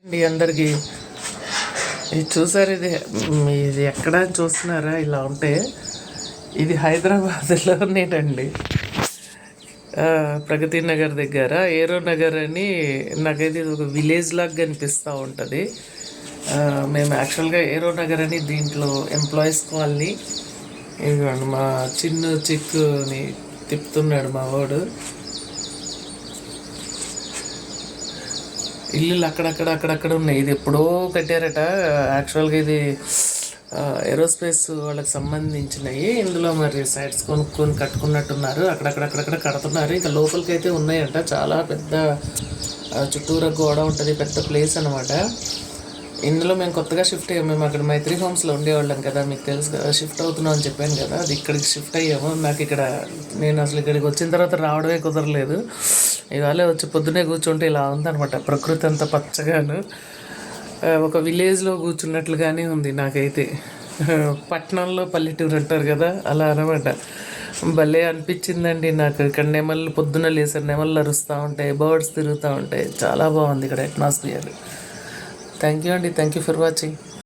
అండి అందరికీ ఇది చూసారు. ఇది ఎక్కడ చూస్తున్నారా? ఇలా ఉంటే ఇది హైదరాబాద్లోనేనండి. ప్రగతి నగర్ దగ్గర ఏరో నగర్ అని నాకైతే ఇది ఒక విలేజ్ లాగా కనిపిస్తూ ఉంటుంది. మేము యాక్చువల్గా ఏరో నగర్ అని దీంట్లో ఎంప్లాయీస్ కాలనీ. ఇదిగోండి మా చిక్కుని తిప్పుతున్నాడు మా వాడు. ఇల్లులు అక్కడక్కడ ఉన్నాయి. ఇది ఎప్పుడో కట్టారట. యాక్చువల్గా ఇది ఏరోస్పేస్ వాళ్ళకి సంబంధించినవి. ఇందులో మరి సైట్స్ కొనుక్కొని కట్టుకున్నట్టున్నారు. అక్కడక్కడ కడుతున్నారు. ఇంకా లోపలికి అయితే ఉన్నాయంట. చాలా పెద్ద చుట్టూరా గోడ ఉంటుంది, పెద్ద ప్లేస్ అనమాట. ఇందులో మేము కొత్తగా షిఫ్ట్ అయ్యాము. మేము అక్కడ మైత్రి హోమ్స్లో ఉండేవాళ్ళం కదా, మీకు తెలుసు కదా. షిఫ్ట్ అవుతున్నాం అని చెప్పాను కదా, అది ఇక్కడికి షిఫ్ట్ అయ్యాము. నేను అసలు ఇక్కడికి వచ్చిన తర్వాత రావడమే కుదరలేదు. ఇవాళ వచ్చి పొద్దునే కూర్చుంటే ఇలా ఉందనమాట. ప్రకృతి అంతా పచ్చగాను ఒక విలేజ్లో కూర్చున్నట్లుగానే ఉంది నాకైతే. పట్టణంలో పల్లెటూరు అంటారు కదా, అలా అనమాట. భలే అనిపించిందండి నాకు. ఇక్కడ నెమళ్ళు పొద్దున లేసారు, నెమళ్ళు అరుస్తూ ఉంటాయి, బర్డ్స్ తిరుగుతూ ఉంటాయి. చాలా బాగుంది ఇక్కడ అట్మాస్ఫియర్. థ్యాంక్ యూ అండి. Thank you for watching.